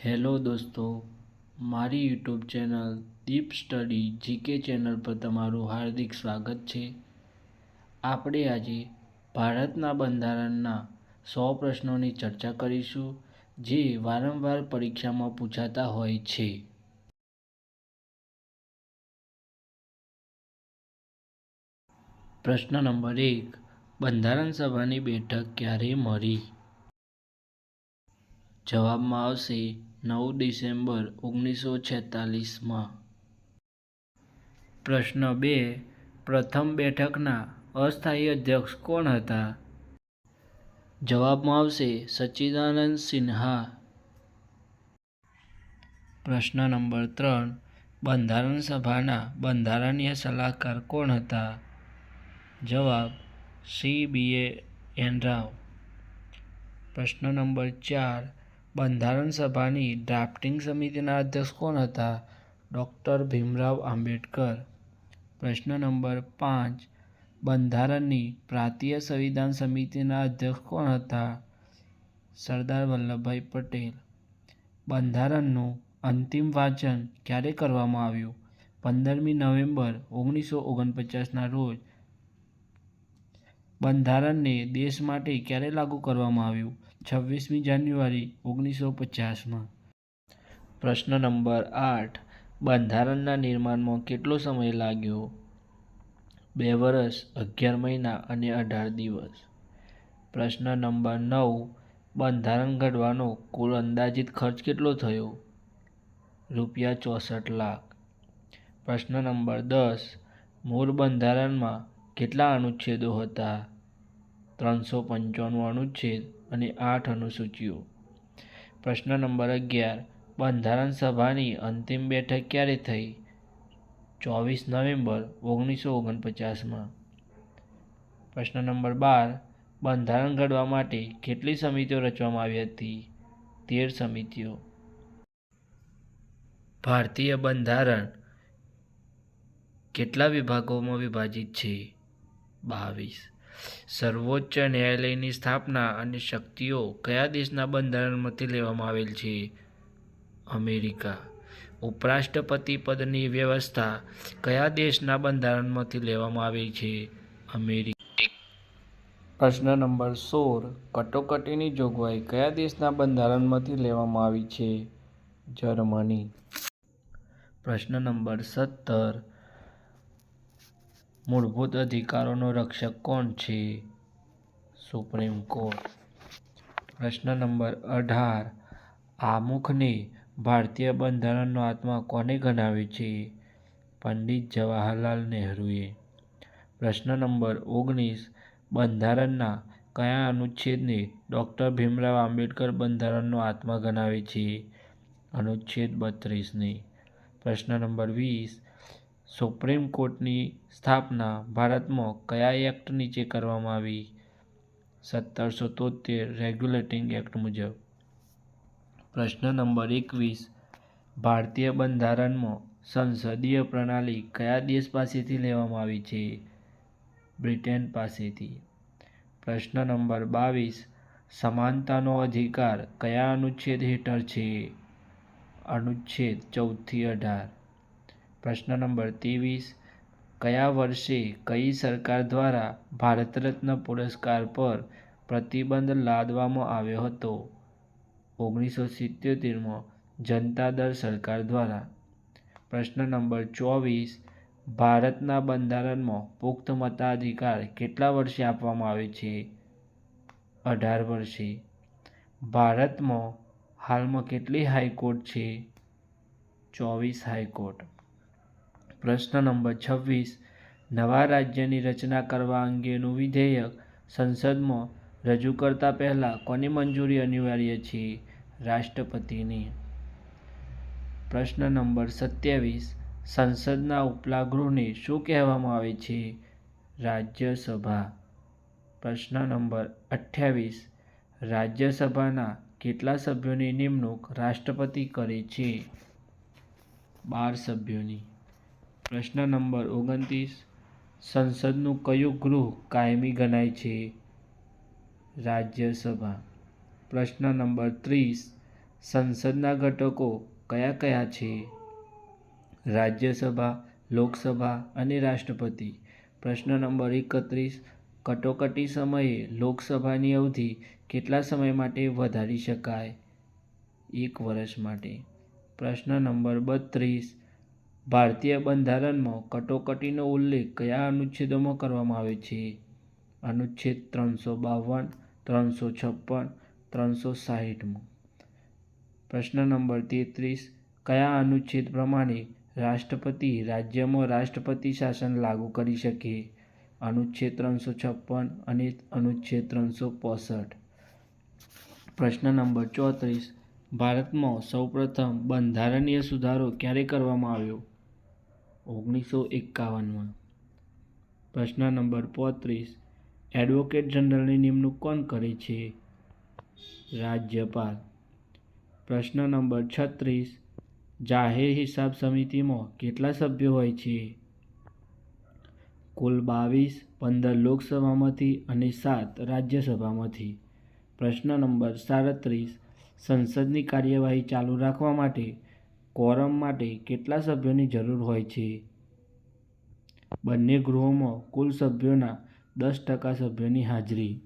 Hello દોસ્તો, મારી YouTube channel દીપ study GK channel પર તમારું હાર્દિક સ્વાગત છે. આપણે આજે ભારતના બંધારણના 100 પ્રશ્નોની ચર્ચા કરીશું, જે વારંવાર પરીક્ષામાં પૂછાતા હોય છે. પ્રશ્ન નંબર 1. બંધારણ સભાની બેઠક ક્યારે મળી? જવાબમાં આવશે 9 ડિસેમ્બર 1946માં. પ્રશ્ન 2. પ્રથમ બેઠકના અસ્થાયી અધ્યક્ષ કોણ હતા? જવાબમાં આવશે સચ્ચિદાનંદ સિન્હા. પ્રશ્ન નંબર 3. બંધારણ સભાના બંધારણીય સલાહકાર કોણ હતા? જવાબ CBN રાવ. પ્રશ્ન નંબર 4. બંધારણ સભાની ડ્રાફ્ટિંગ સમિતિના અધ્યક્ષ કોણ હતા? ડૉક્ટર ભીમરાવ આંબેડકર. પ્રશ્ન નંબર 5. બંધારણની પ્રાંતીય સંવિધાન સમિતિના અધ્યક્ષ કોણ હતા? સરદાર વલ્લભભાઈ પટેલ. બંધારણનું અંતિમ વાંચન ક્યારે કરવામાં આવ્યું? 15મી નવેમ્બર 1949ના રોજ. બંધારણને દેશ માટે ક્યારે લાગુ કરવામાં આવ્યું? 26મી જાન્યુઆરી 1950માં. પ્રશ્ન નંબર 8. બંધારણના નિર્માણમાં કેટલો સમય લાગ્યો? 2 વર્ષ 11 મહિના અને 18 દિવસ. પ્રશ્ન નંબર 9. બંધારણ ઘડવાનો કુલ અંદાજિત ખર્ચ કેટલો થયો? ₹64 લાખ. પ્રશ્ન નંબર 10. મૂળ બંધારણમાં કેટલા અનુચ્છેદો હતા? 395 અનુચ્છેદ અને 8 અનુસૂચિઓ. પ્રશ્ન નંબર 11. બંધારણ સભાની અંતિમ બેઠક ક્યારે થઈ? 24 નવેમ્બર 1949માં. પ્રશ્ન નંબર 12. બંધારણ ઘડવા માટે કેટલી સમિતિઓ રચવામાં આવી હતી? 13 સમિતિઓ. ભારતીય બંધારણ કેટલા વિભાગોમાં વિભાજિત છે? 22. સર્વોચ્ચ ન્યાયાલયની સ્થાપના અને શક્તિઓ કયા દેશના બંધારણમાંથી લેવામાં આવેલ છે? અમેરિકા. ઉપરાષ્ટ્રપતિ પદની વ્યવસ્થા કયા દેશના બંધારણમાંથી લેવામાં આવી છે? અમેરિકા. પ્રશ્ન નંબર 16. કટોકટીની જોગવાઈ કયા દેશના બંધારણમાંથી લેવામાં આવી છે? જર્મની. પ્રશ્ન નંબર 17. મૂળભૂત અધિકારોનો રક્ષક કોણ છે? Supreme court. પ્રશ્ન નંબર 18. આમુખને ભારતીય બંધારણનો આત્મા કોને ગણાવે છે? પંડિત જવાહરલાલ નહેરુએ. પ્રશ્ન નંબર 19. બંધારણના કયા અનુચ્છેદને ડૉક્ટર ભીમરાવ આંબેડકર બંધારણનો આત્મા ગણાવે છે? અનુચ્છેદ 32ને. પ્રશ્ન નંબર 20. સુપ્રીમ કોર્ટની સ્થાપના ભારતમાં કયા એક્ટ નીચે કરવામાં આવી? 1773 રેગ્યુલેટિંગ એક્ટ મુજબ. પ્રશ્ન નંબર 21. ભારતીય બંધારણમાં સંસદીય પ્રણાલી કયા દેશ પાસેથી લેવામાં આવી છે? બ્રિટન પાસેથી. પ્રશ્ન નંબર 22. સમાનતાનો અધિકાર કયા અનુચ્છેદ હેઠળ છે? અનુચ્છેદ 14થી 18. પ્રશ્ન નંબર 23. કયા વર્ષે કઈ સરકાર દ્વારા ભારત રત્ન પુરસ્કાર પર પ્રતિબંધ લાદવામાં આવ્યો હતો? 1977માં જનતા દળ સરકાર દ્વારા. પ્રશ્ન નંબર 24. ભારતના બંધારણમાં પુખ્ત મતાધિકાર કેટલા વર્ષે આપવામાં આવે છે? 18 વર્ષે. ભારતમાં હાલમાં કેટલી હાઈકોર્ટ છે? 24 હાઈકોર્ટ. પ્રશ્ન નંબર 26. નવા રાજ્યની રચના કરવા અંગેનું વિધેયક સંસદમાં રજૂ કરતા પહેલા કોની મંજૂરી અનિવાર્ય છે? રાષ્ટ્રપતિની. પ્રશ્ન નંબર 27. સંસદના ઉપલા ગૃહને શું કહેવામાં આવે છે? રાજ્યસભા. પ્રશ્ન નંબર 28. રાજ્યસભાના કેટલા સભ્યોની નિમણૂક રાષ્ટ્રપતિ કરે છે? 12 સભ્યોની. પ્રશ્ન નંબર 29. સંસદનું કયું ગૃહ કાયમી ગણાય છે? રાજ્યસભા. પ્રશ્ન નંબર 30. સંસદના ઘટકો કયા કયા છે? રાજ્યસભા, લોકસભા અને રાષ્ટ્રપતિ. પ્રશ્ન નંબર 31. કટોકટી સમયે લોકસભાની અવધિ કેટલા સમય માટે વધારી શકાય? 1 વર્ષ માટે. પ્રશ્ન નંબર 32. ભારતીય બંધારણમાં કટોકટીનો ઉલ્લેખ કયા અનુચ્છેદોમાં કરવામાં આવ્યો છે? અનુચ્છેદ 352, 356, 360. પ્રશ્ન નંબર 33. કયા અનુચ્છેદ પ્રમાણે રાષ્ટ્રપતિ રાજ્યમાં રાષ્ટ્રપતિ શાસન લાગુ કરી શકે? અનુચ્છેદ 356 અને અનુચ્છેદ 365. પ્રશ્ન નંબર 34. ભારતમાં સૌપ્રથમ બંધારણીય સુધારો ક્યારે કરવામાં આવ્યો? 1951માં. પ્રશ્ન નંબર 35. એડવોકેટ જનરલની નિમણૂક કોણ કરે છે? રાજ્યપાલ. પ્રશ્ન નંબર 36. જાહેર હિસાબ સમિતિમાં કેટલા સભ્યો હોય છે? કુલ 22, 15 લોકસભામાંથી અને 7 રાજ્યસભામાંથી. પ્રશ્ન નંબર 37. સંસદની કાર્યવાહી ચાલુ રાખવા માટે કોરમ માટે કેટલા સભ્યોની જરૂર હોય છે? બંને ગૃહોમાં કુલ સભ્યોના 10% સભ્યોની હાજરી.